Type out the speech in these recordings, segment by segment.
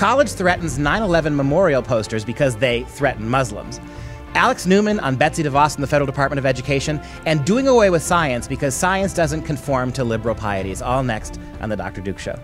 College threatens 9/11 memorial posters because they threaten Muslims. Alex Newman on Betsy DeVos in the Federal Department of Education, and doing away with science because science doesn't conform to liberal pieties. All next on The Dr. Duke Show.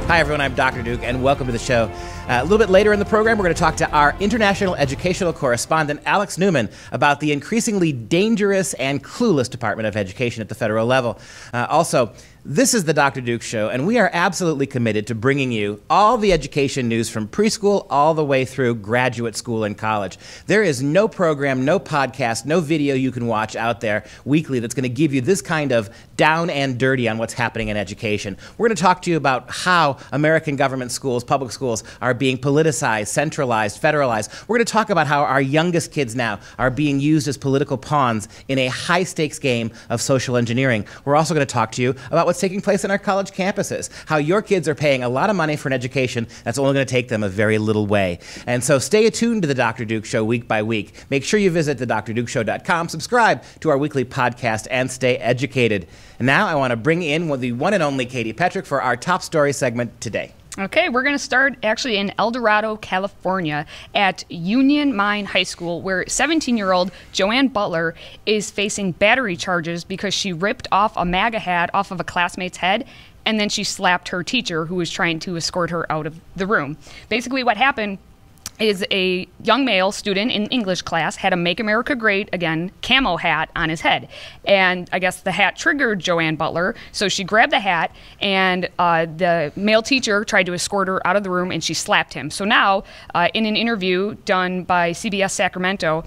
Hi, everyone. I'm Dr. Duke, and welcome to the show. A little bit later in the program, we're going to talk to our international educational correspondent, Alex Newman, about the increasingly dangerous and clueless Department of Education at the federal level. Also, this is the Dr. Duke Show, and we are absolutely committed to bringing you all the education news from preschool all the way through graduate school and college. There is no program, no podcast, no video you can watch out there weekly that's going to give you this kind of down and dirty on what's happening in education. We're going to talk to you about how American government schools, public schools, are being politicized, centralized, federalized. We're going to talk about how our youngest kids now are being used as political pawns in a high-stakes game of social engineering. We're also going to talk to you about what's taking place in our college campuses, how your kids are paying a lot of money for an education that's only going to take them a very little way. And so stay attuned to the Dr. Duke Show week by week. Make sure you visit thedrdukeshow.com, subscribe to our weekly podcast, and stay educated. And now I want to bring in the one and only Katie Petrick for our top story segment today. Okay, we're going to start actually in El Dorado, California at Union Mine High School, where 17-year-old Joanne Butler is facing battery charges because she ripped off a MAGA hat off of a classmate's head, and then she slapped her teacher who was trying to escort her out of the room. Basically what happened is a young male student in English class had a Make America Great Again camo hat on his head. And I guess the hat triggered Joanne Butler, so she grabbed the hat, and the male teacher tried to escort her out of the room, and she slapped him. So now, in an interview done by CBS Sacramento,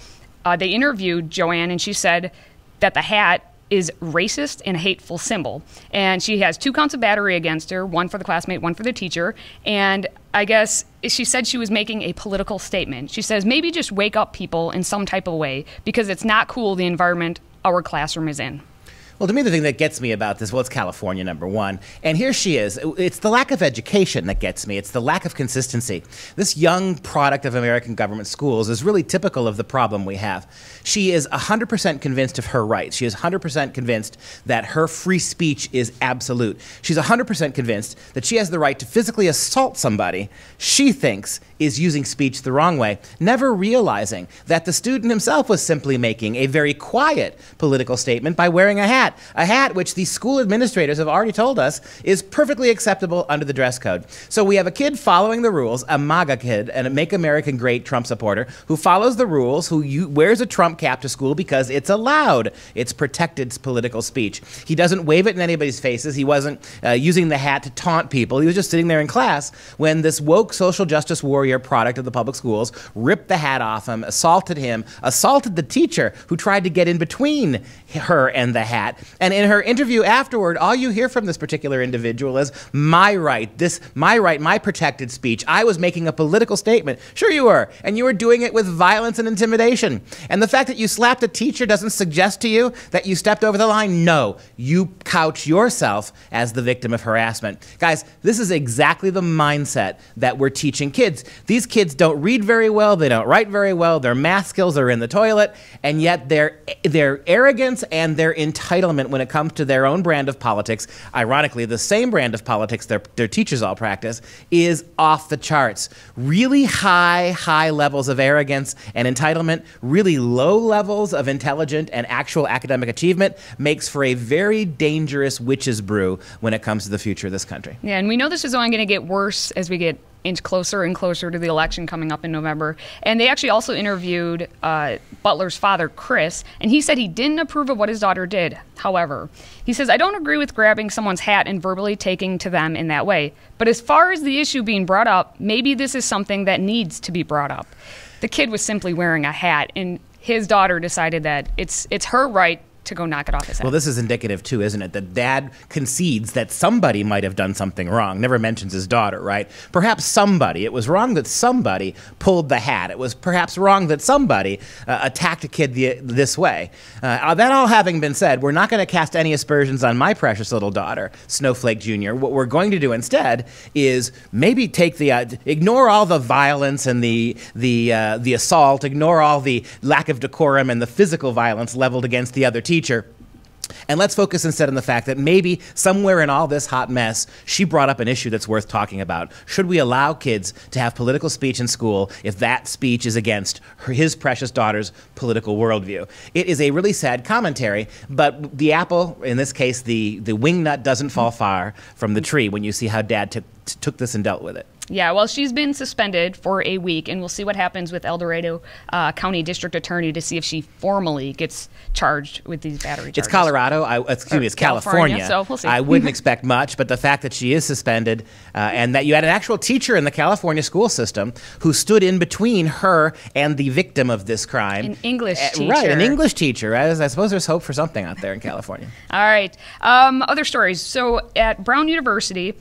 they interviewed Joanne, and she said that the hat is racist and a hateful symbol. And she has 2 counts of battery against her, 1 for the classmate, 1 for the teacher. And I guess she said she was making a political statement. She says, maybe just wake up people in some type of way, because it's not cool the environment our classroom is in. Well, to me, the thing that gets me about this, well, it's California, number one. And here she is. It's the lack of education that gets me. It's the lack of consistency. This young product of American government schools is really typical of the problem we have. She is 100% convinced of her rights. She is 100% convinced that her free speech is absolute. She's 100% convinced that she has the right to physically assault somebody she thinks is using speech the wrong way, never realizing that the student himself was simply making a very quiet political statement by wearing a hat. A hat which the school administrators have already told us is perfectly acceptable under the dress code. So we have a kid following the rules, a MAGA kid, and a Make America Great Trump supporter, who follows the rules, who wears a Trump cap to school because it's allowed. It's protected political speech. He doesn't wave it in anybody's faces. He wasn't using the hat to taunt people. He was just sitting there in class when this woke social justice warrior product of the public schools ripped the hat off him, assaulted the teacher who tried to get in between her and the hat. And in her interview afterward, all you hear from this particular individual is, my right, my protected speech. I was making a political statement. Sure you were. And you were doing it with violence and intimidation. And the fact that you slapped a teacher doesn't suggest to you that you stepped over the line. No, you couch yourself as the victim of harassment. Guys, this is exactly the mindset that we're teaching kids. These kids don't read very well. They don't write very well. Their math skills are in the toilet. And yet their arrogance and their entitlement when it comes to their own brand of politics, ironically, the same brand of politics their teachers all practice, is off the charts. Really high levels of arrogance and entitlement, really low levels of intelligent and actual academic achievement makes for a very dangerous witch's brew when it comes to the future of this country. Yeah, and we know this is only going to get worse as we get inch closer and closer to the election coming up in November. And they actually also interviewed Butler's father, Chris, and he said he didn't approve of what his daughter did. However, he says, I don't agree with grabbing someone's hat and verbally taking to them in that way. But as far as the issue being brought up, maybe this is something that needs to be brought up. The kid was simply wearing a hat, and his daughter decided that it's her right to go knock it off his head. Well, this is indicative, too, isn't it? That dad concedes that somebody might have done something wrong. Never mentions his daughter, right? Perhaps somebody. It was wrong that somebody pulled the hat. It was perhaps wrong that somebody attacked a kid this way. That all having been said, we're not going to cast any aspersions on my precious little daughter, Snowflake Jr. What we're going to do instead is maybe take ignore all the violence and the assault, ignore all the lack of decorum and the physical violence leveled against the other teacher, teacher. And let's focus instead on the fact that maybe somewhere in all this hot mess, she brought up an issue that's worth talking about. Should we allow kids to have political speech in school if that speech is against his precious daughter's political worldview? It is a really sad commentary, but the apple, in this case, the wingnut doesn't fall far from the tree when you see how Dad took this and dealt with it. Yeah, well, she's been suspended for a week, and we'll see what happens with El Dorado County District Attorney to see if she formally gets charged with these battery charges. It's Colorado. It's California. So we'll see. I wouldn't expect much, but the fact that she is suspended and that you had an actual teacher in the California school system who stood in between her and the victim of this crime. An English teacher. Right, an English teacher. I suppose there's hope for something out there in California. All right. Other stories. So at Brown University,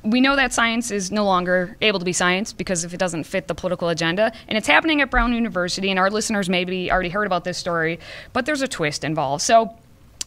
we know that science is no longer able to be science because if it doesn't fit the political agenda. And it's happening at Brown University, and our listeners maybe already heard about this story, but there's a twist involved. So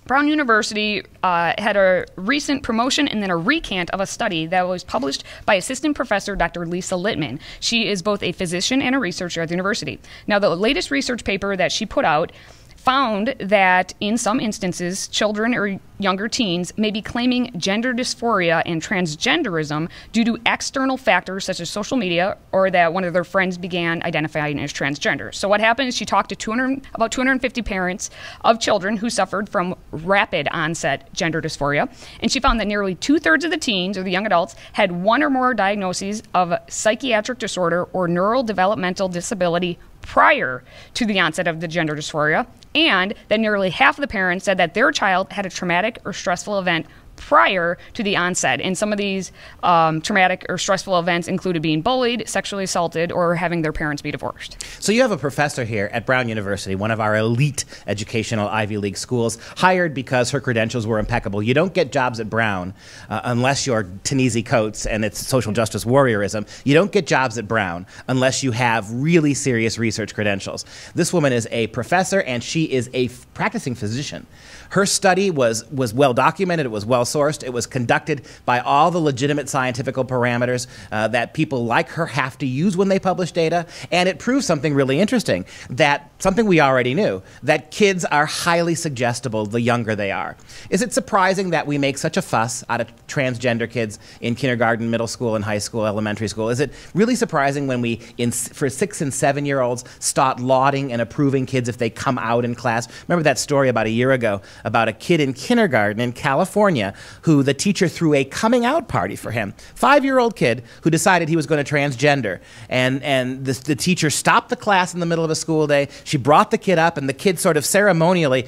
Brown University had a recent promotion and then a recant of a study that was published by assistant professor Dr. Lisa Littman. She is both a physician and a researcher at the university. Now, the latest research paper that she put out found that in some instances, children or younger teens may be claiming gender dysphoria and transgenderism due to external factors such as social media or that one of their friends began identifying as transgender. So what happened is she talked to about 250 parents of children who suffered from rapid onset gender dysphoria, and she found that nearly 2/3 of the teens or the young adults had one or more diagnoses of psychiatric disorder or neurodevelopmental disability prior to the onset of the gender dysphoria, and that nearly half of the parents said that their child had a traumatic or stressful event prior to the onset. And some of these traumatic or stressful events included being bullied, sexually assaulted, or having their parents be divorced. So you have a professor here at Brown University, one of our elite educational Ivy League schools, hired because her credentials were impeccable. You don't get jobs at Brown unless you're Ta-Nehisi Coates and it's social justice warriorism. You don't get jobs at Brown unless you have really serious research credentials. This woman is a professor and she is a practicing physician. Her study was well documented, it was well sourced, it was conducted by all the legitimate scientific parameters that people like her have to use when they publish data, and it proves something really interesting, that something we already knew, that kids are highly suggestible the younger they are. Is it surprising that we make such a fuss out of transgender kids in kindergarten, middle school, and high school, elementary school? Is it really surprising when we, for 6- and 7-year-olds, start lauding and approving kids if they come out in class? Remember that story about a year ago about a kid in kindergarten in California who the teacher threw a coming out party for him. 5-year-old kid who decided he was going to transgender. And the teacher stopped the class in the middle of a school day. She brought the kid up, and the kid sort of ceremonially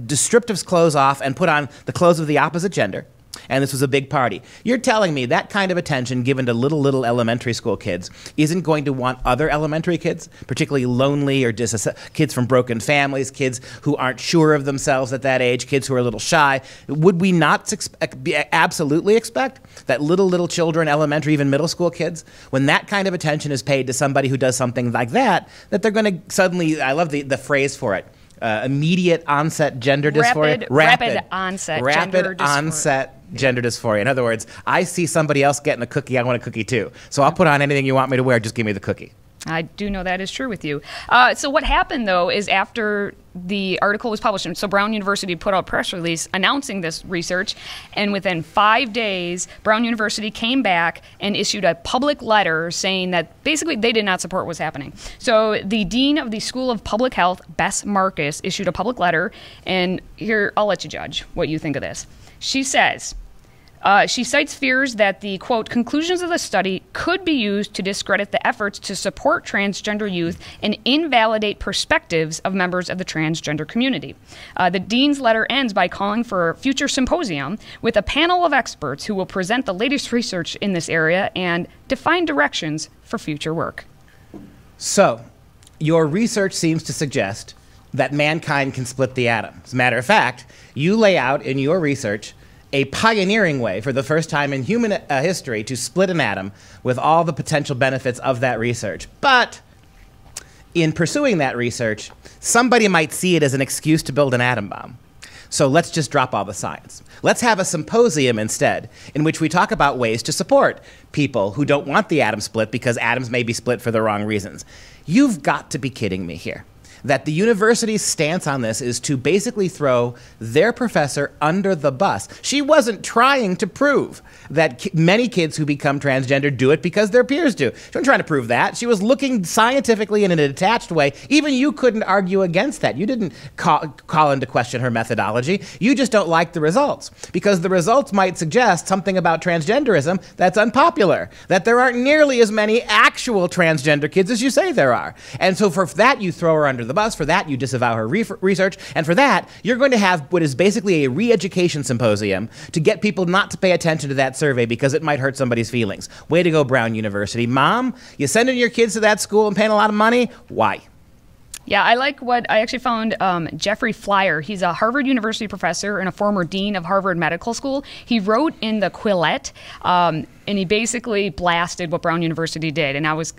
stripped his clothes off and put on the clothes of the opposite gender. And this was a big party. You're telling me that kind of attention given to little elementary school kids isn't going to want other elementary kids, particularly lonely or kids from broken families, kids who aren't sure of themselves at that age, kids who are a little shy. Would we not absolutely expect that little children, elementary, even middle school kids, when that kind of attention is paid to somebody who does something like that that they're going to suddenly, I love the phrase for it, immediate onset gender dysphoria? Rapid onset gender dysphoria. In other words, I see somebody else getting a cookie, I want a cookie too. So I'll put on anything you want me to wear, just give me the cookie. I do know that is true with you. So what happened, though, is after the article was published, and so Brown University put out a press release announcing this research, and within 5 days, Brown University came back and issued a public letter saying that basically they did not support what's happening. So the dean of the School of Public Health, Bess Marcus, issued a public letter, and here, I'll let you judge what you think of this. She says, she cites fears that the, quote, conclusions of the study could be used to discredit the efforts to support transgender youth and invalidate perspectives of members of the transgender community. The dean's letter ends by calling for a future symposium with a panel of experts who will present the latest research in this area and define directions for future work. So, your research seems to suggest that mankind can split the atom. As a matter of fact, you lay out in your research a pioneering way for the first time in human history to split an atom with all the potential benefits of that research. But in pursuing that research, somebody might see it as an excuse to build an atom bomb. So let's just drop all the science. Let's have a symposium instead in which we talk about ways to support people who don't want the atom split because atoms may be split for the wrong reasons. You've got to be kidding me here. that the university's stance on this is to basically throw their professor under the bus. She wasn't trying to prove that many kids who become transgender do it because their peers do. She wasn't trying to prove that. She was looking scientifically in an attached way. Even you couldn't argue against that. You didn't call into question her methodology. You just don't like the results, because the results might suggest something about transgenderism that's unpopular, that there aren't nearly as many actual transgender kids as you say there are. And so for that, you throw her under the bus. For that, you disavow her research. And for that, you're going to have what is basically a re-education symposium to get people not to pay attention to that survey because it might hurt somebody's feelings. Way to go, Brown University. Mom, you sending your kids to that school and paying a lot of money? Why? Yeah, I like what I actually found. Jeffrey Flyer, he's a Harvard University professor and a former dean of Harvard Medical School. He wrote in the Quillette, and he basically blasted what Brown University did. And I was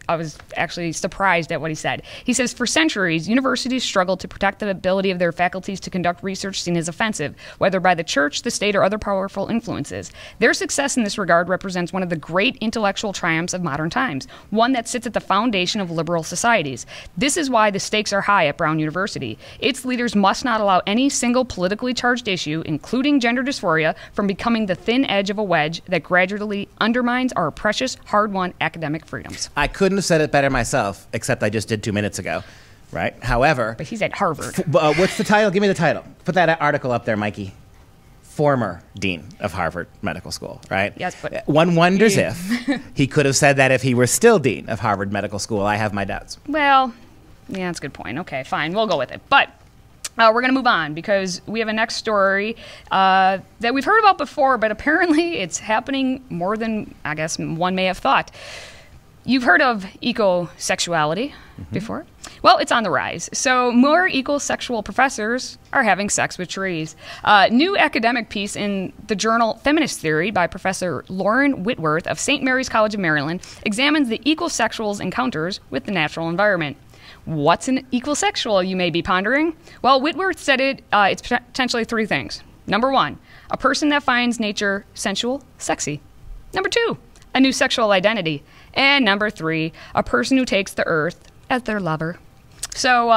actually surprised at what he said. He says, for centuries, universities struggled to protect the ability of their faculties to conduct research seen as offensive, whether by the church, the state, or other powerful influences. Their success in this regard represents one of the great intellectual triumphs of modern times, one that sits at the foundation of liberal societies. This is why the stakes are high at Brown University. Its leaders must not allow any single politically charged issue, including gender dysphoria, from becoming the thin edge of a wedge that gradually undermines our precious, hard-won academic freedoms. I couldn't have said it better myself, except I just did 2 minutes ago, right? However... But he's at Harvard. What's the title? Give me the title. Put that article up there, Mikey. Former dean of Harvard Medical School, right? Yes, but... One wonders if he could have said that if he were still dean of Harvard Medical School. I have my doubts. Well, yeah, that's a good point. Okay, fine. We'll go with it. But... we're going to move on because we have a next story that we've heard about before, but apparently it's happening more than, I guess, one may have thought. You've heard of ecosexuality before? Well, it's on the rise. So more ecosexual professors are having sex with trees. New academic piece in the journal Feminist Theory by Professor Lauren Whitworth of St. Mary's College of Maryland examines the ecosexuals' encounters with the natural environment. What's an ecosexual, you may be pondering? Well, Whitworth said it's potentially three things. Number one, a person that finds nature sensual, sexy. Number two, a new sexual identity. And number three, a person who takes the earth as their lover. So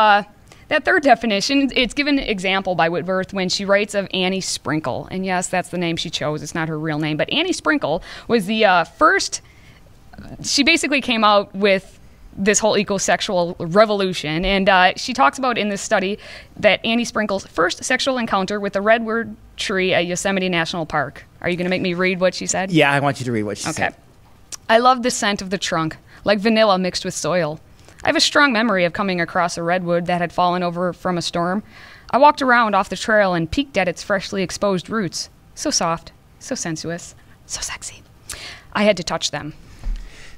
that third definition, it's given an example by Whitworth when she writes of Annie Sprinkle. And yes, that's the name she chose. It's not her real name. But Annie Sprinkle was the first, she basically came out with this whole ecosexual revolution. And she talks about in this study that Annie Sprinkle's first sexual encounter with a redwood tree at Yosemite National Park. Are you going to make me read what she said? Yeah, I want you to read what she said. I love the scent of the trunk, like vanilla mixed with soil. I have a strong memory of coming across a redwood that had fallen over from a storm. I walked around off the trail and peeked at its freshly exposed roots. So soft, so sensuous, so sexy. I had to touch them.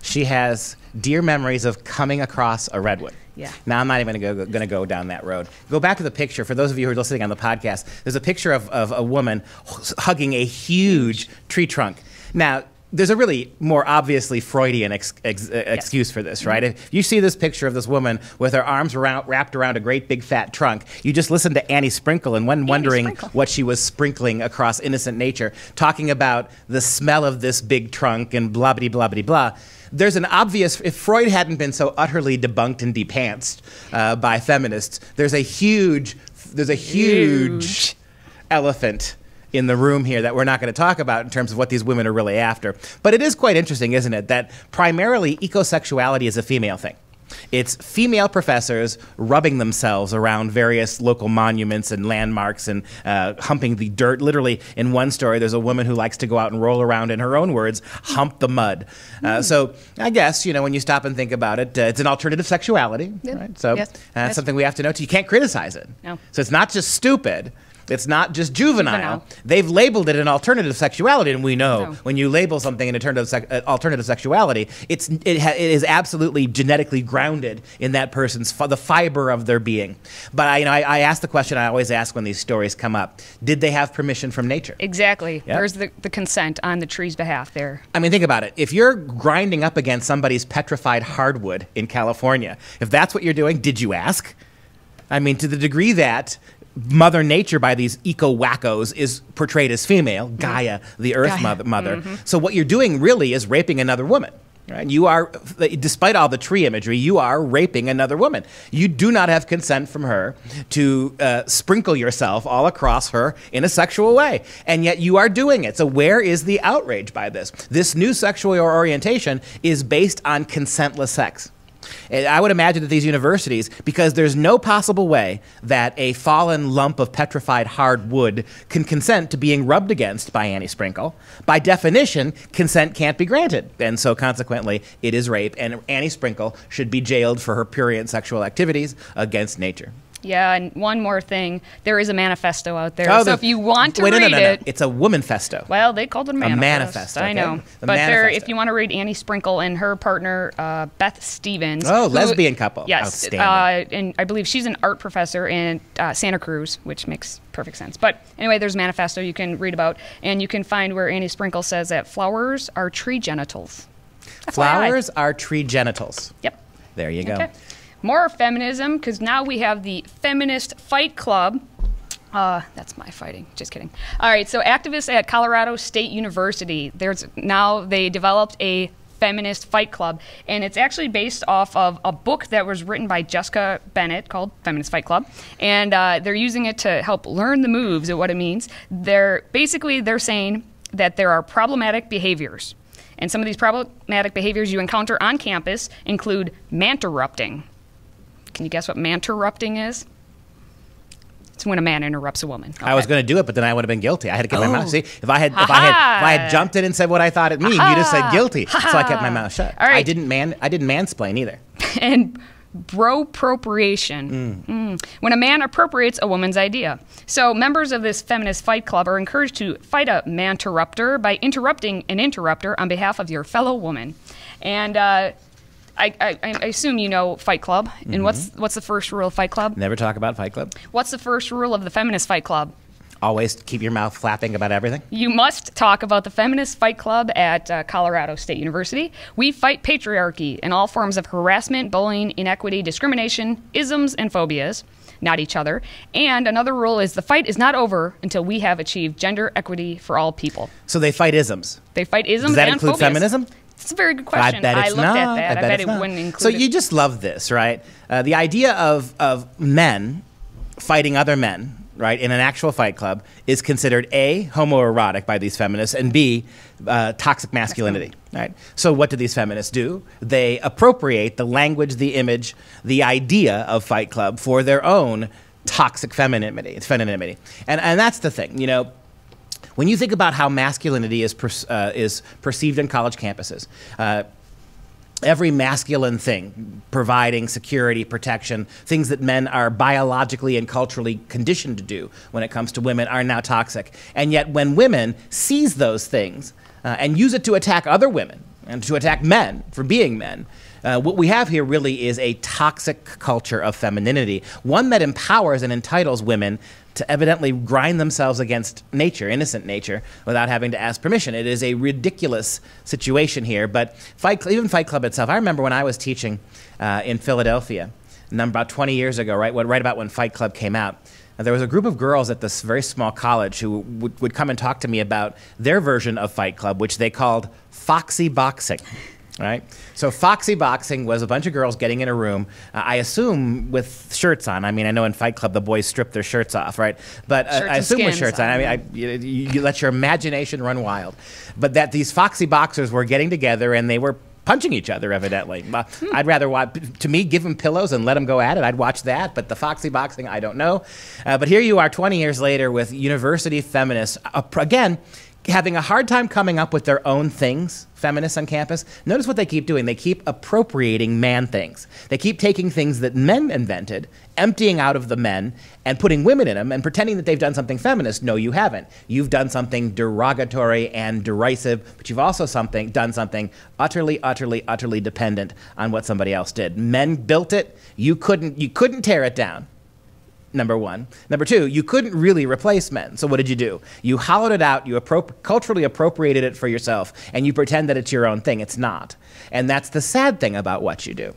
She has dear memories of coming across a redwood. Yeah. Now, I'm not even going to go down that road. Go back to the picture. For those of you who are listening on the podcast, there's a picture of a woman hugging a huge tree trunk. Now, there's a really more obviously Freudian excuse for this, right? If you see this picture of this woman with her arms wrapped around a great big fat trunk, you just listen to Annie Sprinkle and wondering what she was sprinkling across innocent nature, talking about the smell of this big trunk and blah-blah-blah-blah-blah. There's an obvious, if Freud hadn't been so utterly debunked and depantsed by feminists, there's a huge elephant in the room here that we're not going to talk about in terms of what these women are really after. But it is quite interesting, isn't it, that primarily ecosexuality is a female thing. It's female professors rubbing themselves around various local monuments and landmarks and humping the dirt. Literally, in one story, there's a woman who likes to go out and roll around, in her own words, hump the mud. So I guess, when you stop and think about it, it's an alternative sexuality. Yep. Right? So yes. That's something we have to know. You can't criticize it. No. So it's not just stupid. It's not just juvenile. They've labeled it an alternative sexuality, and we know when you label something an alternative sexuality, it is absolutely genetically grounded in that person's the fiber of their being. But I ask the question I always ask when these stories come up: did they have permission from nature? Exactly. Yep. There's the consent on the tree's behalf there. I mean, think about it. If you're grinding up against somebody's petrified hardwood in California, if that's what you're doing, did you ask? I mean, to the degree that Mother Nature by these eco-wackos is portrayed as female, Gaia, the Earth mother. So what you're doing really is raping another woman. Right? You are, despite all the tree imagery, you are raping another woman. You do not have consent from her to sprinkle yourself all across her in a sexual way, and yet you are doing it. So where is the outrage by this? This new sexual orientation is based on consentless sex. I would imagine that these universities, because there's no possible way that a fallen lump of petrified hard wood can consent to being rubbed against by Annie Sprinkle, by definition, consent can't be granted. And so consequently, it is rape, and Annie Sprinkle should be jailed for her prurient sexual activities against nature. Yeah, and one more thing. There is a manifesto out there. So if you want to read it... It's a woman-festo. Well, they called it a manifesto. A manifesto, okay. I know. But if you want to read Annie Sprinkle and her partner, Beth Stevens. Oh, lesbian couple. Yes. Outstanding. And I believe she's an art professor in Santa Cruz, which makes perfect sense. But anyway, there's a manifesto you can read about, and you can find where Annie Sprinkle says that flowers are tree genitals. Flowers are tree genitals. Yep. There you go. Okay. More feminism, because now we have the Feminist Fight Club. That's my fighting. Just kidding. All right, so activists at Colorado State University, they developed a Feminist Fight Club, and it's actually based off of a book that was written by Jessica Bennett called Feminist Fight Club, and they're using it to help learn the moves of what it means. They're saying that there are problematic behaviors, and some of these problematic behaviors you encounter on campus include manterrupting. Can you guess what manterrupting is? It's when a man interrupts a woman. Okay. I was going to do it, but then I would have been guilty. I had to keep my mouth. See, if I had jumped in and said what I thought it meant, you'd have said guilty. So I kept my mouth shut. All right. I didn't mansplain either. And bropropriation. When a man appropriates a woman's idea. So members of this Feminist Fight Club are encouraged to fight a manterrupter by interrupting an interrupter on behalf of your fellow woman. And I assume you know Fight Club. And what's the first rule of Fight Club? Never talk about Fight Club. What's the first rule of the Feminist Fight Club? Always keep your mouth flapping about everything. You must talk about the Feminist Fight Club at Colorado State University. We fight patriarchy and all forms of harassment, bullying, inequity, discrimination, isms, and phobias, not each other. And another rule is the fight is not over until we have achieved gender equity for all people. So they fight isms. They fight isms and phobias. Does that include include feminism? It's a very good question. I bet it's looked not. at that. I bet it not. wouldn't include So it. you just love this, right? The idea of men fighting other men, right, in an actual fight club is considered A, homoerotic by these feminists, and B, toxic masculinity, right? So what do these feminists do? They appropriate the language, the image, the idea of Fight Club for their own toxic femininity. And that's the thing, you know. When you think about how masculinity is perceived in college campuses, every masculine thing, providing security, protection, things that men are biologically and culturally conditioned to do when it comes to women are now toxic. And yet when women seize those things and use it to attack other women and to attack men for being men, what we have here really is a toxic culture of femininity, one that empowers and entitles women to evidently grind themselves against nature, innocent nature, without having to ask permission. It is a ridiculous situation here, but even Fight Club itself, I remember when I was teaching in Philadelphia, about 20 years ago, right about when Fight Club came out, there was a group of girls at this very small college who would come and talk to me about their version of Fight Club, which they called foxy boxing. Right? So foxy boxing was a bunch of girls getting in a room, I assume with shirts on. I mean, I know in Fight Club the boys strip their shirts off, right? But I assume with shirts on. I mean, you let your imagination run wild. But that these foxy boxers were getting together and they were punching each other, evidently. I'd rather watch, to me, give them pillows and let them go at it. I'd watch that, but the foxy boxing, I don't know. But here you are 20 years later with university feminists, again, having a hard time coming up with their own things, feminists on campus. Notice what they keep doing. They keep appropriating man things. They keep taking things that men invented, emptying out of the men, and putting women in them, and pretending that they've done something feminist. No, you haven't. You've done something derogatory and derisive, but you've also done something utterly, utterly, utterly dependent on what somebody else did. Men built it. You couldn't tear it down. Number one. Number two, you couldn't really replace men. So what did you do? You hollowed it out, you culturally appropriated it for yourself, and you pretend that it's your own thing. It's not. And that's the sad thing about what you do.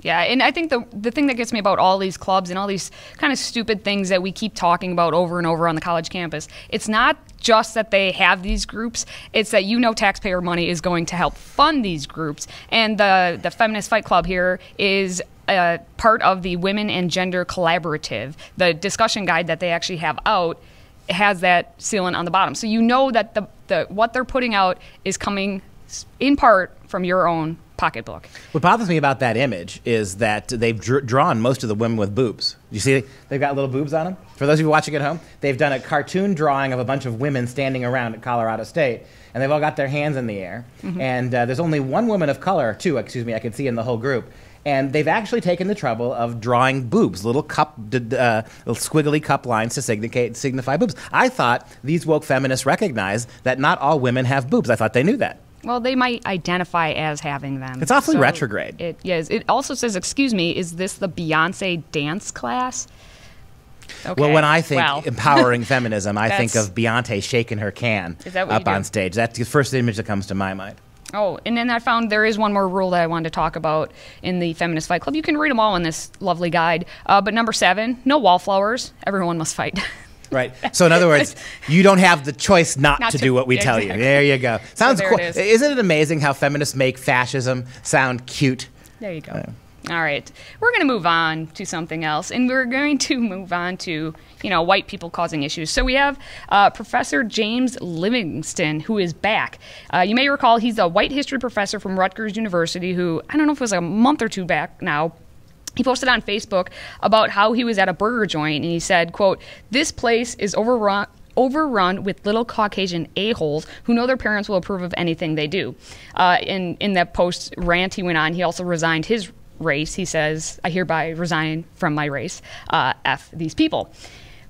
Yeah, and I think the thing that gets me about all these clubs and all these kind of stupid things that we keep talking about over and over on the college campus, it's not just that they have these groups, it's that taxpayer money is going to help fund these groups. And the Feminist Fight Club here is part of the Women and Gender Collaborative. The discussion guide that they actually have out has that sealant on the bottom. So that what they're putting out is coming in part from your own pocketbook. What bothers me about that image is that they've drawn most of the women with boobs. You see they've got little boobs on them? For those of you watching at home, they've done a cartoon drawing of a bunch of women standing around at Colorado State, and they've all got their hands in the air. Mm-hmm. And there's only one woman of color, two, excuse me, I can see in the whole group. And they've actually taken the trouble of drawing boobs, little squiggly cup lines to signify boobs. I thought these woke feminists recognized that not all women have boobs. I thought they knew that. Well, they might identify as having them. It's awfully retrograde. It is. It also says, excuse me, is this the Beyonce dance class? Okay. Well, when I think empowering feminism, I think of Beyonce shaking her can up on stage. That's the first image that comes to my mind. Oh, and then I found there is one more rule that I wanted to talk about in the Feminist Fight Club. You can read them all in this lovely guide. But number 7, no wallflowers. Everyone must fight. Right. So in other words, you don't have the choice not to do what we tell you. There you go. Sounds cool. Isn't it amazing how feminists make fascism sound cute? There you go. All right. We're going to move on to something else, and we're going to move on to, white people causing issues. So we have Professor James Livingston, who is back. You may recall he's a white history professor from Rutgers University who, I don't know if it was a month or two back now, he posted on Facebook about how he was at a burger joint, and he said, quote, "This place is overrun with little Caucasian a-holes who know their parents will approve of anything they do." In that post rant he went on, he also resigned his race. He says, "I hereby resign from my race. F these people."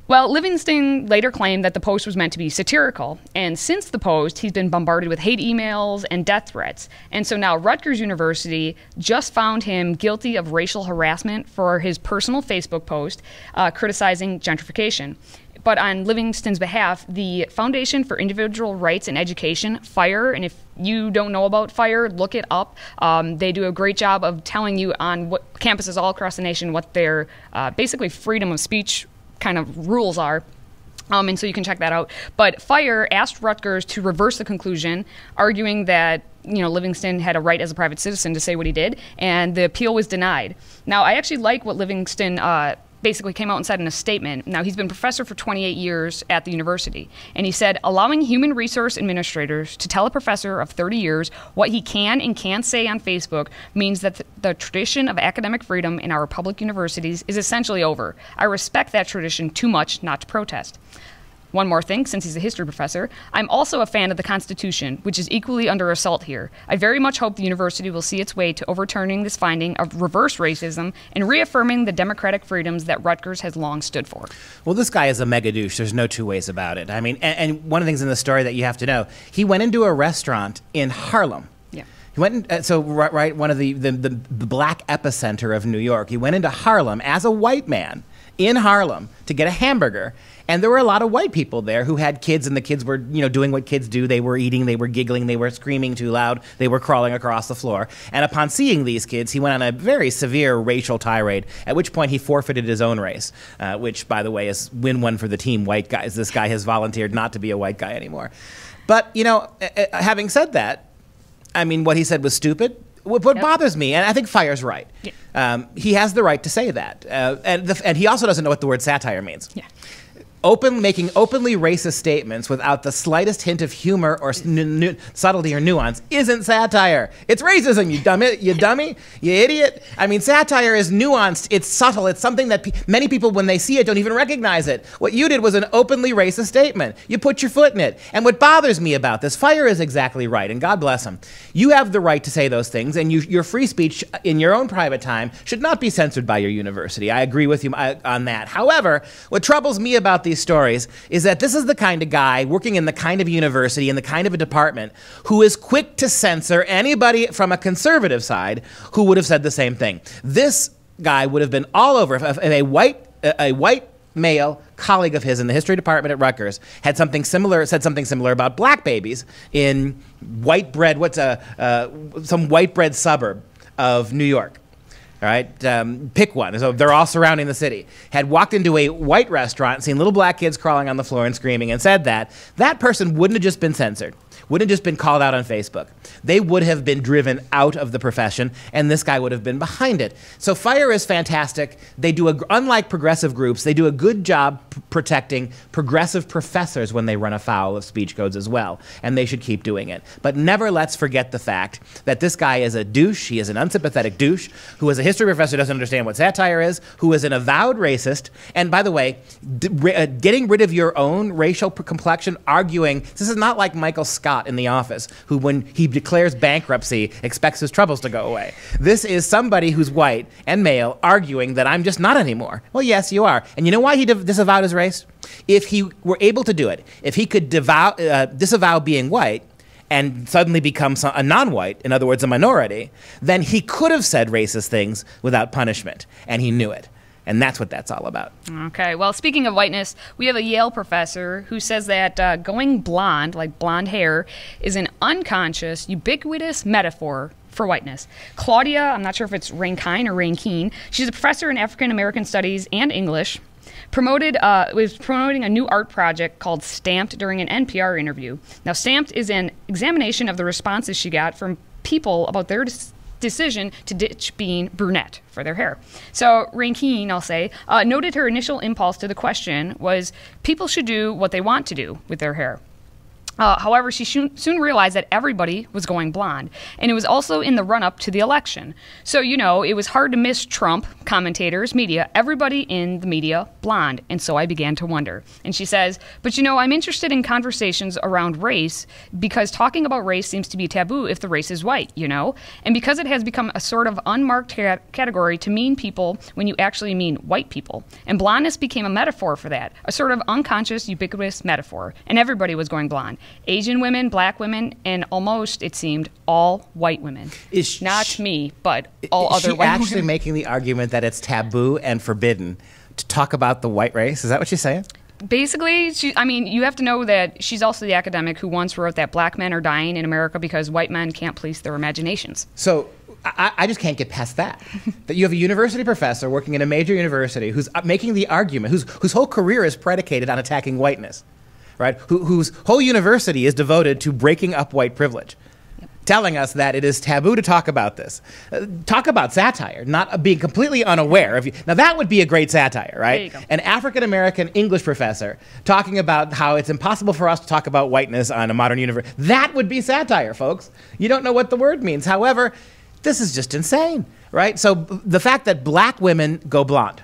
Well, Livingston later claimed that the post was meant to be satirical, and since the post, he's been bombarded with hate emails and death threats. And so now Rutgers University just found him guilty of racial harassment for his personal Facebook post criticizing gentrification. But on Livingston's behalf, the Foundation for Individual Rights and Education, FIRE, and if you don't know about FIRE, look it up. They do a great job of telling you on what campuses all across the nation what their basically freedom of speech kind of rules are. And so you can check that out. But FIRE asked Rutgers to reverse the conclusion, arguing that Livingston had a right as a private citizen to say what he did, and the appeal was denied. Now, I actually like what Livingston basically came out and said in a statement. Now, he's been professor for 28 years at the university, and he said, "Allowing human resource administrators to tell a professor of 30 years what he can and can't say on Facebook means that the tradition of academic freedom in our public universities is essentially over. I respect that tradition too much not to protest." One more thing, since he's a history professor, "I'm also a fan of the Constitution, which is equally under assault here. I very much hope the university will see its way to overturning this finding of reverse racism and reaffirming the democratic freedoms that Rutgers has long stood for." Well, this guy is a mega douche. There's no two ways about it. I mean, and one of the things in the story that you have to know, he went into a restaurant in Harlem. Yeah. He went in, one of the black epicenter of New York. He went into Harlem as a white man in Harlem to get a hamburger. And there were a lot of white people there who had kids, and the kids were, doing what kids do. They were eating, they were giggling, they were screaming too loud, they were crawling across the floor. And upon seeing these kids, he went on a very severe racial tirade, at which point he forfeited his own race, which, by the way, is win one for the team, white guys. This guy has volunteered not to be a white guy anymore. But, having said that, I mean, what he said was stupid. What bothers me, and I think FIRE's right, he has the right to say that. And he also doesn't know what the word satire means. Yeah. Making openly racist statements without the slightest hint of humor or subtlety or nuance isn't satire. It's racism, you dummy, you idiot. I mean, satire is nuanced, it's subtle, it's something that many people, when they see it, don't even recognize it. What you did was an openly racist statement. You put your foot in it. And what bothers me about this, FIRE is exactly right, and God bless him. You have the right to say those things, and your free speech in your own private time should not be censored by your university. I agree with you on that. However, what troubles me about these stories is that this is the kind of guy working in the kind of university, in the kind of a department, who is quick to censor anybody from a conservative side who would have said the same thing. This guy would have been all over if a white male colleague of his in the history department at Rutgers said something similar about black babies in some white bread suburb of New York. all right, pick one. So they're all surrounding the city, had walked into a white restaurant, seen little black kids crawling on the floor and screaming, and said that person wouldn't have just been censored, wouldn't have just been called out on Facebook. They would have been driven out of the profession, and this guy would have been behind it. So FIRE is fantastic. They do, unlike progressive groups, they do a good job protecting progressive professors when they run afoul of speech codes as well, and they should keep doing it. But never let's forget the fact that this guy is a douche. He is an unsympathetic douche who, as a history professor, doesn't understand what satire is, who is an avowed racist. And by the way, getting rid of your own racial complexion, arguing, this is not like Michael Scott in The Office, who when he declares bankruptcy expects his troubles to go away. This is somebody who's white and male arguing that I'm just not anymore. Well, yes, you are. And you know why he disavowed his race? If he were able to do it, if he could disavow being white and suddenly become a non-white, in other words, a minority, then he could have said racist things without punishment, and he knew it. And that's what that's all about. Okay, well, speaking of whiteness, we have a Yale professor who says that going blonde, like blonde hair, is an unconscious, ubiquitous metaphor for whiteness. Claudia, I'm not sure if it's Rankine or Rankine, she's a professor in African American Studies and English, was promoting a new art project called Stamped during an NPR interview. Now, Stamped is an examination of the responses she got from people about their decision to ditch being brunette for their hair. So Rankine, I'll say, noted her initial impulse to the question was people should do what they want to do with their hair. However, she soon realized that everybody was going blonde, and it was also in the run-up to the election. So, you know, it was hard to miss Trump, commentators, media, everybody in the media blonde, and so I began to wonder. And she says, but you know, I'm interested in conversations around race because talking about race seems to be taboo if the race is white, you know? And because it has become a sort of unmarked category to mean people when you actually mean white people. And blondness became a metaphor for that, a sort of unconscious, ubiquitous metaphor, and everybody was going blonde. Asian women, black women, and almost, it seemed, all white women. Not me, but all other white women. Is she actually making the argument that it's taboo and forbidden to talk about the white race? Is that what she's saying? Basically, I mean, you have to know that she's also the academic who once wrote that black men are dying in America because white men can't police their imaginations. So I just can't get past that. That you have a university professor working in a major university who's making the argument, whose whole career is predicated on attacking whiteness. Right? Whose whole university is devoted to breaking up white privilege, telling us that it is taboo to talk about this. Talk about satire, not being completely unaware of you. Now that would be a great satire, right? There you go. An African-American English professor talking about how it's impossible for us to talk about whiteness on a modern universe. That would be satire, folks. You don't know what the word means. However, this is just insane, right? So the fact that black women go blonde,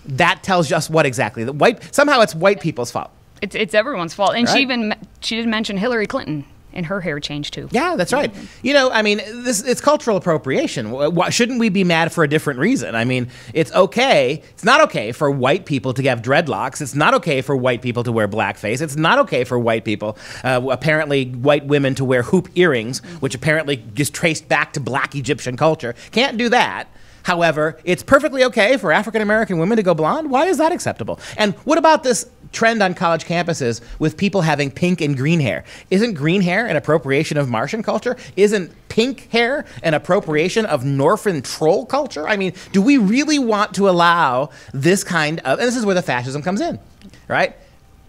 that tells us what exactly? That somehow it's white people's fault. It's everyone's fault. And right? she did mention Hillary Clinton and her hair change too. Yeah, that's right. You know, I mean, it's cultural appropriation. Why shouldn't we be mad for a different reason? I mean, it's okay. It's not okay for white people to have dreadlocks. It's not okay for white people to wear blackface. It's not okay for white people, apparently white women, to wear hoop earrings, which apparently is traced back to black Egyptian culture. Can't do that. However, it's perfectly okay for African-American women to go blonde. Why is that acceptable? And what about this trend on college campuses with people having pink and green hair? Isn't green hair an appropriation of Martian culture? Isn't pink hair an appropriation of Northern troll culture? I mean, do we really want to allow this kind of, and this is where the fascism comes in, right?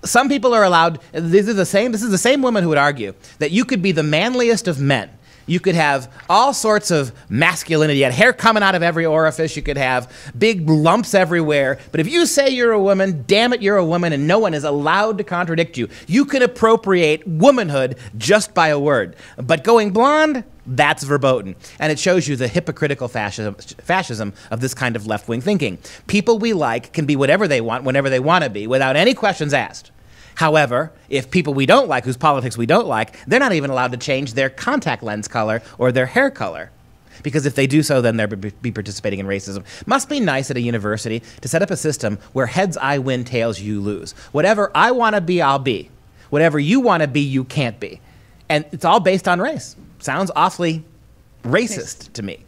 Some people are allowed, this is the same woman who would argue that you could be the manliest of men. You could have all sorts of masculinity. You had hair coming out of every orifice. You could have big lumps everywhere. But if you say you're a woman, damn it, you're a woman, and no one is allowed to contradict you. You can appropriate womanhood just by a word. But going blonde, that's verboten. And it shows you the hypocritical fascism of this kind of left-wing thinking. People we like can be whatever they want, whenever they want to be, without any questions asked. However, if people we don't like, whose politics we don't like, they're not even allowed to change their contact lens color or their hair color. Because if they do so, then they'll be participating in racism. Must be nice at a university to set up a system where heads I win, tails you lose. Whatever I want to be, I'll be. Whatever you want to be, you can't be. And it's all based on race. Sounds awfully racist to me.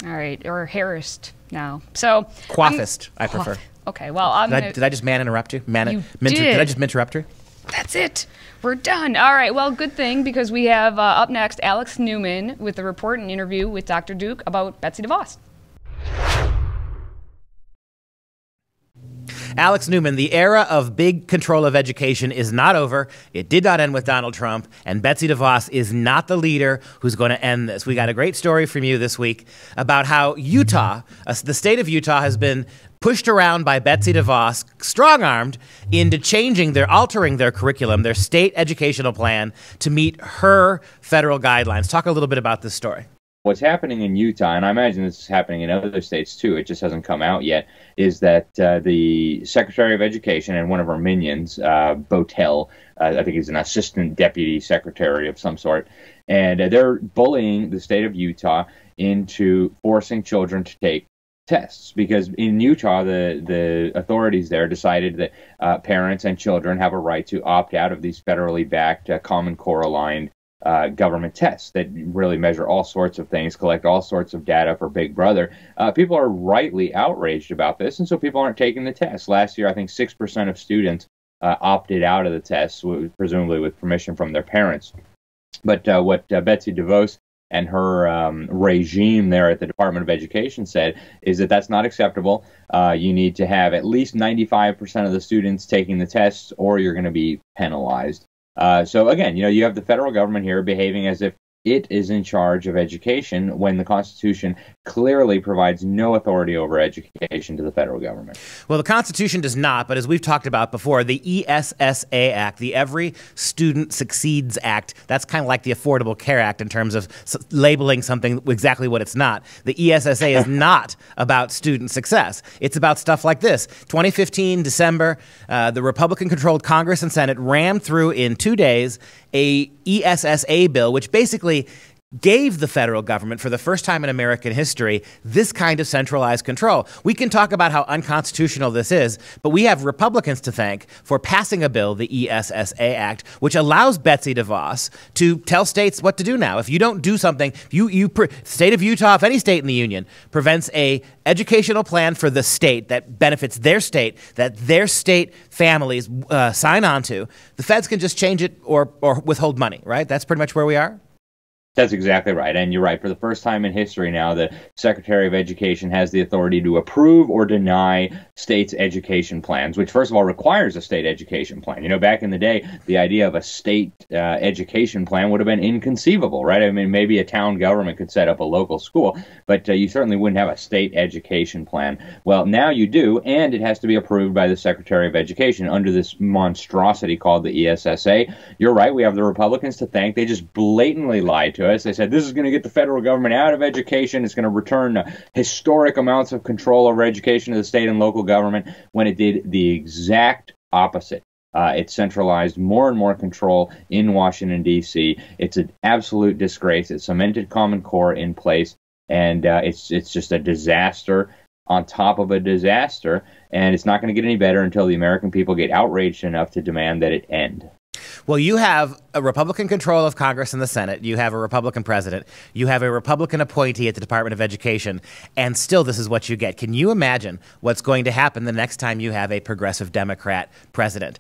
All right, or hairist now. So Coiffist, I prefer. Okay, well, did I just interrupt you? You did I just interrupt you? That's it. We're done. All right, well, good thing, because we have up next Alex Newman with the report and interview with Dr. Duke about Betsy DeVos. Alex Newman, the era of big control of education is not over. It did not end with Donald Trump, and Betsy DeVos is not the leader who's going to end this. We got a great story from you this week about how Utah, the state of Utah, has been pushed around by Betsy DeVos, strong-armed, into altering their curriculum, their state educational plan, to meet her federal guidelines. Talk a little bit about this story. What's happening in Utah, and I imagine this is happening in other states too, it just hasn't come out yet, is that the Secretary of Education and one of her minions, Botel, I think he's an assistant deputy secretary of some sort, and they're bullying the state of Utah into forcing children to take tests, because in Utah, the authorities there decided that parents and children have a right to opt out of these federally backed Common Core aligned government tests that really measure all sorts of things, collect all sorts of data for Big Brother. People are rightly outraged about this, and so people aren't taking the tests. Last year, I think 6% of students opted out of the tests, presumably with permission from their parents. But what Betsy DeVos and her regime there at the Department of Education said is that that's not acceptable. You need to have at least 95% of the students taking the tests, or you're going to be penalized. So again, you have the federal government here behaving as if it is in charge of education when the Constitution clearly provides no authority over education to the federal government. Well, the Constitution does not, but as we've talked about before, the ESSA Act, the Every Student Succeeds Act, that's kind of like the Affordable Care Act in terms of labeling something exactly what it's not. The ESSA is not about student success. It's about stuff like this. 2015, December, the Republican-controlled Congress and Senate rammed through in 2 days a ESSA bill, which basically gave the federal government, for the first time in American history, this kind of centralized control. We can talk about how unconstitutional this is, but we have Republicans to thank for passing a bill, the ESSA Act, which allows Betsy DeVos to tell states what to do now. If you don't do something, state of Utah, if any state in the union, prevents a educational plan for the state that benefits their state, that their state families sign on to, the feds can just change it or withhold money, right? That's pretty much where we are. That's exactly right. And you're right. For the first time in history now, the Secretary of Education has the authority to approve or deny states' education plans, which, first of all, requires a state education plan. Back in the day, the idea of a state education plan would have been inconceivable, right? I mean, maybe a town government could set up a local school, but you certainly wouldn't have a state education plan. Well, now you do, and it has to be approved by the Secretary of Education under this monstrosity called the ESSA. You're right. We have the Republicans to thank. They just blatantly lied to us. They said this is going to get the federal government out of education. It's going to return historic amounts of control over education to the state and local government, when it did the exact opposite. It centralized more and more control in Washington, D.C. It's an absolute disgrace. It cemented Common Core in place, and it's just a disaster on top of a disaster, and it's not going to get any better until the American people get outraged enough to demand that it end. Well, you have a Republican control of Congress and the Senate. You have a Republican president. You have a Republican appointee at the Department of Education. And still, this is what you get. Can you imagine what's going to happen the next time you have a progressive Democrat president?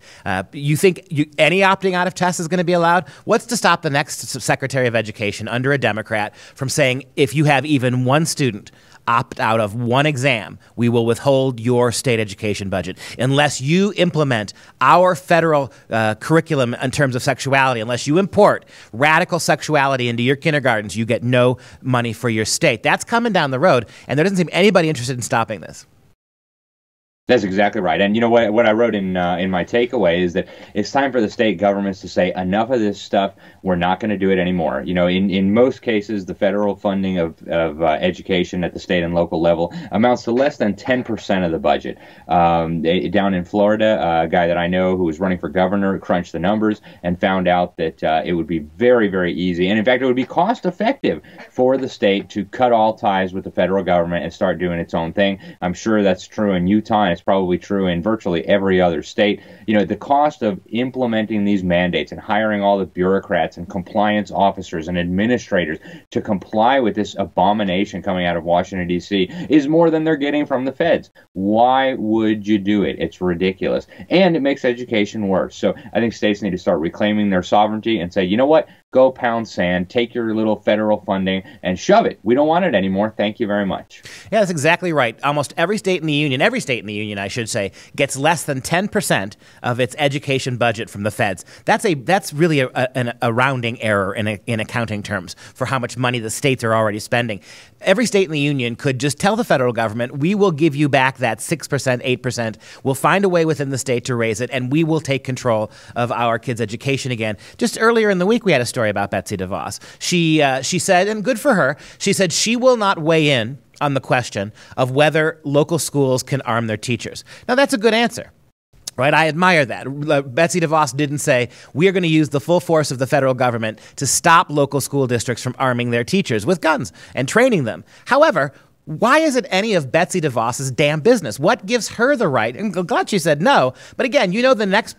You think any opting out of tests is going to be allowed? What's to stop the next Secretary of Education under a Democrat from saying, if you have even one student opt out of one exam, we will withhold your state education budget. Unless you implement our federal curriculum in terms of sexuality, unless you import radical sexuality into your kindergartens, you get no money for your state. That's coming down the road, and there doesn't seem anybody interested in stopping this. That's exactly right. And what I wrote in my takeaway is that it's time for the state governments to say, enough of this stuff. We're not going to do it anymore. In most cases, the federal funding of education at the state and local level amounts to less than 10% of the budget. Down in Florida, a guy that I know who was running for governor crunched the numbers and found out that it would be very, very easy. And in fact, it would be cost effective for the state to cut all ties with the federal government and start doing its own thing. I'm sure that's true in Utah, and it's probably true in virtually every other state. The cost of implementing these mandates and hiring all the bureaucrats and compliance officers and administrators to comply with this abomination coming out of Washington, D.C. is more than they're getting from the feds. Why would you do it? It's ridiculous. And it makes education worse. So I think states need to start reclaiming their sovereignty and say, you know what? Go pound sand, take your little federal funding and shove it. We don't want it anymore. Thank you very much. Yeah, that's exactly right. Almost every state in the union Union, I should say, gets less than 10% of its education budget from the feds. That's really a rounding error in accounting terms for how much money the states are already spending. Every state in the union could just tell the federal government, we will give you back that 6%, 8%. We'll find a way within the state to raise it, and we will take control of our kids' education again. Just earlier in the week, we had a story about Betsy DeVos. She said, and good for her, she said she will not weigh in on the question of whether local schools can arm their teachers. Now, that's a good answer. Right, I admire that. Betsy DeVos didn't say, we are going to use the full force of the federal government to stop local school districts from arming their teachers with guns and training them. However, why is it any of Betsy DeVos's damn business? What gives her the right? And I'm glad she said no. But again, you know, the next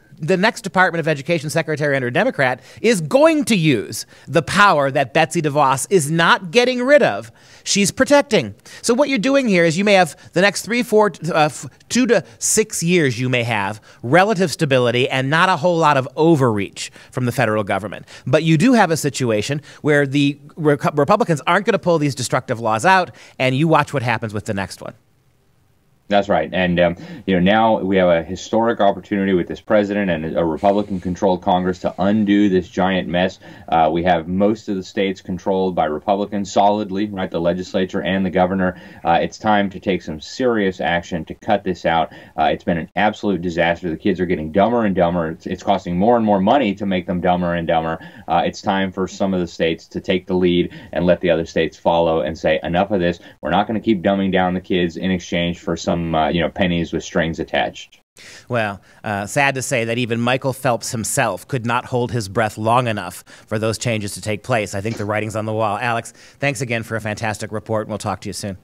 Department of Education secretary under a Democrat is going to use the power that Betsy DeVos is not getting rid of. She's protecting. So what you're doing here is you may have the next 2 to 6 years you may have relative stability and not a whole lot of overreach from the federal government. But you do have a situation where the Republicans aren't going to pull these destructive laws out, and you watch what happens with the next one. That's right. And, now we have a historic opportunity with this president and a Republican-controlled Congress to undo this giant mess. We have most of the states controlled by Republicans solidly, right, the legislature and the governor. It's time to take some serious action to cut this out. It's been an absolute disaster. The kids are getting dumber and dumber. It's costing more and more money to make them dumber and dumber. It's time for some of the states to take the lead and let the other states follow and say, enough of this. We're not going to keep dumbing down the kids in exchange for some pennies with strings attached. Well, sad to say that even Michael Phelps himself could not hold his breath long enough for those changes to take place. I think the writing's on the wall. Alex, thanks again for a fantastic report, and we'll talk to you soon.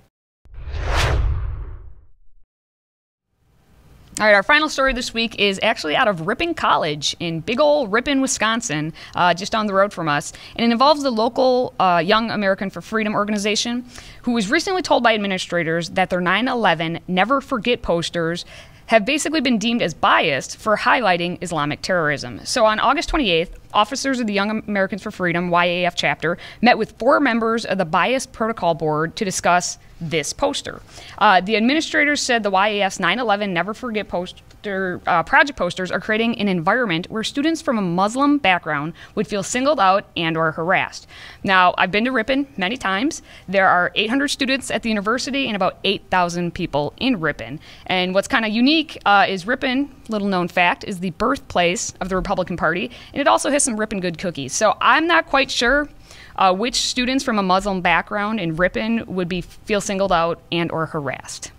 All right, our final story this week is actually out of Ripon College in big ol' Ripon, Wisconsin, just down the road from us. And it involves the local Young American for Freedom organization, who was recently told by administrators that their 9/11 Never Forget posters have basically been deemed as biased for highlighting Islamic terrorism. So on August 28th, officers of the Young Americans for Freedom, YAF chapter, met with 4 members of the Bias Protocol Board to discuss this poster. The administrators said the YAF's 9/11 Never Forget project posters are creating an environment where students from a Muslim background would feel singled out and or harassed. Now, I've been to Ripon many times. There are 800 students at the university and about 8,000 people in Ripon. And what's kind of unique is Ripon, little known fact, is the birthplace of the Republican Party, and it also has some Ripon Good cookies. So I'm not quite sure which students from a Muslim background in Ripon would feel singled out and or harassed.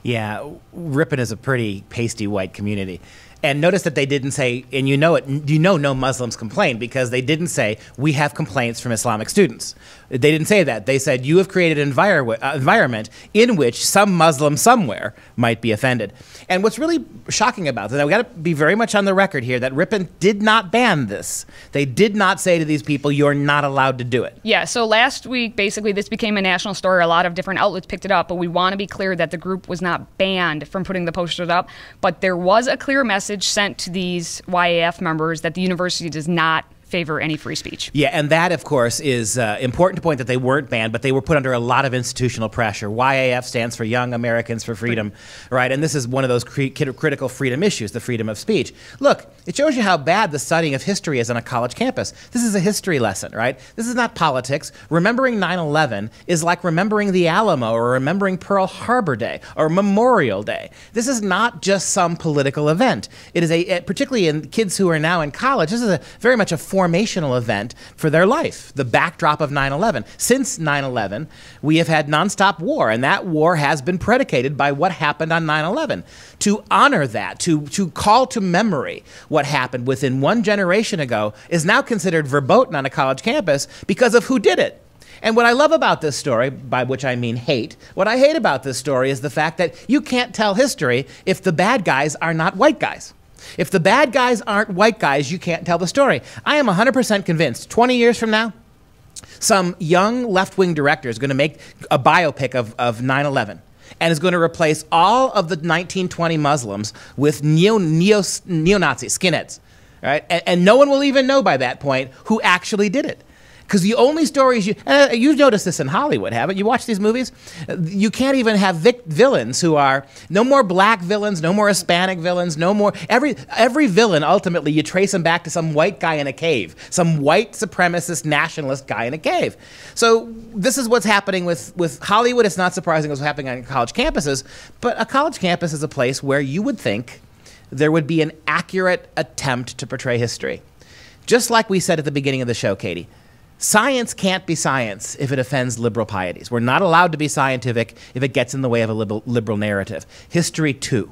Yeah, Ripon is a pretty pasty white community. And notice that they didn't say, and no Muslims complain, because they didn't say, we have complaints from Islamic students. They didn't say that. They said, you have created an environment in which some Muslim somewhere might be offended. And what's really shocking about that, we got to be very much on the record here, that Ripon did not ban this. They did not say to these people, you're not allowed to do it. Yeah, so last week, basically, this became a national story. A lot of different outlets picked it up, but we want to be clear that the group was not banned from putting the posters up, but there was a clear message sent to these YAF members that the university does not favor any free speech. Yeah, and that, of course, is important to point that they weren't banned, but they were put under a lot of institutional pressure. YAF stands for Young Americans for Freedom, right? And this is one of those critical freedom issues, the freedom of speech. Look, it shows you how bad the studying of history is on a college campus. This is a history lesson, right? This is not politics. Remembering 9/11 is like remembering the Alamo or remembering Pearl Harbor Day or Memorial Day. This is not just some political event. It is particularly in kids who are now in college, this is very much a formational event for their life, the backdrop of 9/11. Since 9/11, we have had nonstop war, and that war has been predicated by what happened on 9/11. To honor that, to call to memory what happened within one generation ago is now considered verboten on a college campus because of who did it. And what I love about this story, by which I mean hate, what I hate about this story is the fact that you can't tell history if the bad guys are not white guys. If the bad guys aren't white guys, you can't tell the story. I am 100% convinced 20 years from now, some young left-wing director is going to make a biopic of 9/11 and is going to replace all of the 1920 Muslims with neo-Nazi skinheads, right? And no one will even know by that point who actually did it. Because the only stories you've noticed this in Hollywood, haven't you? Watch these movies. You can't even have villains who are no more black villains, no more Hispanic villains, no more every villain. Ultimately, you trace him back to some white guy in a cave, some white supremacist nationalist guy in a cave. So this is what's happening with Hollywood. It's not surprising what's happening on college campuses, but a college campus is a place where you would think there would be an accurate attempt to portray history. Just like we said at the beginning of the show, Katie. Science can't be science if it offends liberal pieties. We're not allowed to be scientific if it gets in the way of a liberal narrative. History, too.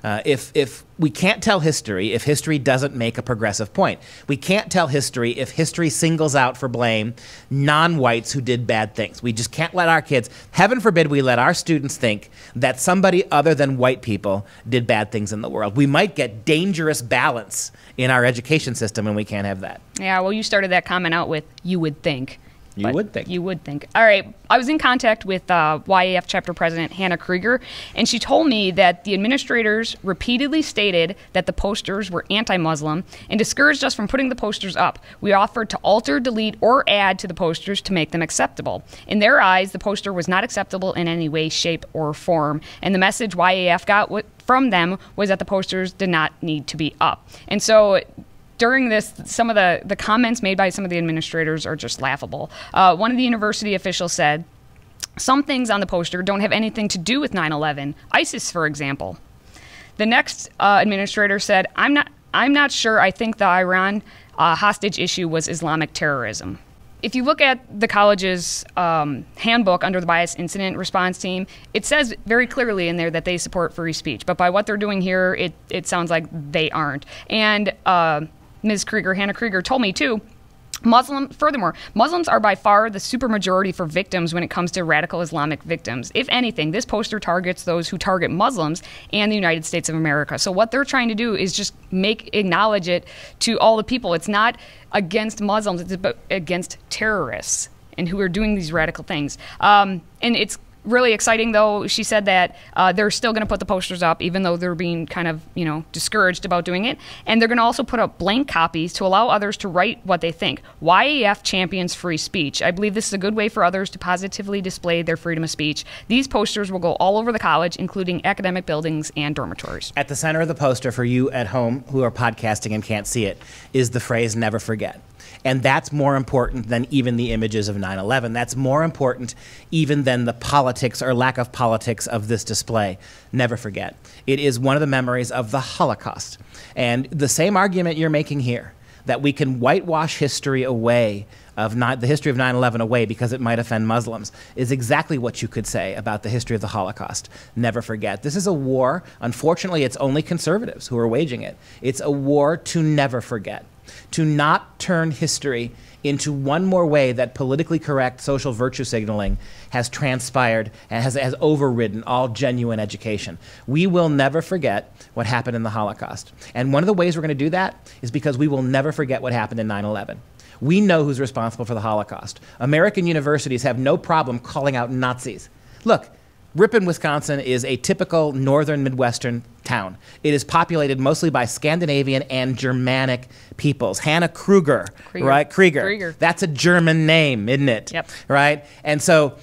If we can't tell history if history doesn't make a progressive point. We can't tell history if history singles out for blame non-whites who did bad things. We just can't let our kids, heaven forbid we let our students think that somebody other than white people did bad things in the world. We might get dangerous balance in our education system, and we can't have that. Yeah, well, you started that comment out with, you would think. You would think. You would think. All right. I was in contact with YAF chapter president Hannah Krieger, and she told me that the administrators repeatedly stated that the posters were anti-Muslim and discouraged us from putting the posters up. We offered to alter, delete, or add to the posters to make them acceptable. In their eyes, the poster was not acceptable in any way, shape, or form, and the message YAF got from them was that the posters did not need to be up. And so during this, some of the comments made by some of the administrators are just laughable. One of the university officials said, some things on the poster don't have anything to do with 9/11, ISIS, for example. The next administrator said, I'm not sure. I think the Iran hostage issue was Islamic terrorism. If you look at the college's handbook under the Bias Incident Response Team, it says very clearly in there that they support free speech. But by what they're doing here, it sounds like they aren't. And Ms. Krieger, Hannah Krieger, told me too, furthermore, Muslims are by far the supermajority for victims when it comes to radical Islamic victims. If anything, this poster targets those who target Muslims and the United States of America. So what they're trying to do is just acknowledge it to all the people. It's not against Muslims, it's against terrorists and who are doing these radical things. And it's really exciting, though. She said that they're still going to put the posters up, even though they're being kind of, discouraged about doing it. And they're going to also put up blank copies to allow others to write what they think. YAF champions free speech. I believe this is a good way for others to positively display their freedom of speech. These posters will go all over the college, including academic buildings and dormitories. At the center of the poster, for you at home who are podcasting and can't see it, is the phrase, never forget. And that's more important than even the images of 9/11. That's more important even than the politics or lack of politics of this display. Never forget. It is one of the memories of the Holocaust. And the same argument you're making here, that we can whitewash history away, the history of 9/11 away because it might offend Muslims, is exactly what you could say about the history of the Holocaust. Never forget. This is a war. Unfortunately, it's only conservatives who are waging it. It's a war to never forget. To not turn history into one more way that politically correct social virtue signaling has transpired and has overridden all genuine education. We will never forget what happened in the Holocaust. And one of the ways we're going to do that is because we will never forget what happened in 9/11. We know who's responsible for the Holocaust. American universities have no problem calling out Nazis. Look, Ripon, Wisconsin is a typical northern Midwestern town. It is populated mostly by Scandinavian and Germanic peoples. Hannah Krieger, right? Krieger. That's a German name, isn't it? Yep. Right? And so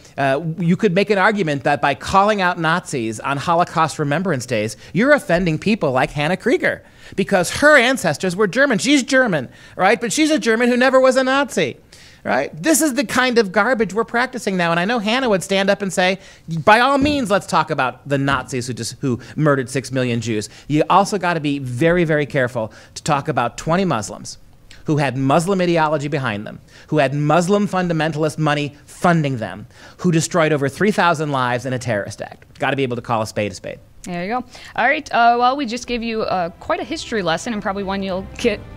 you could make an argument that by calling out Nazis on Holocaust Remembrance Days, you're offending people like Hannah Krieger because her ancestors were German. She's German, right? But she's a German who never was a Nazi. Right? This is the kind of garbage we're practicing now. And I know Hannah would stand up and say, by all means, let's talk about the Nazis who murdered 6 million Jews. You also got to be very, very careful to talk about 20 Muslims who had Muslim ideology behind them, who had Muslim fundamentalist money funding them, who destroyed over 3,000 lives in a terrorist act. Got to be able to call a spade a spade. There you go. All right. Well, we just gave you quite a history lesson and probably one you'll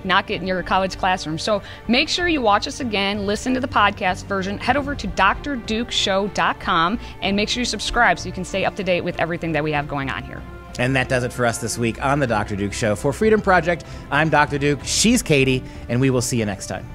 not get in your college classroom. So make sure you watch us again, listen to the podcast version, head over to drdukeshow.com, and make sure you subscribe so you can stay up to date with everything that we have going on here. And that does it for us this week on The Dr. Duke Show. For Freedom Project, I'm Dr. Duke, she's Katie, and we will see you next time.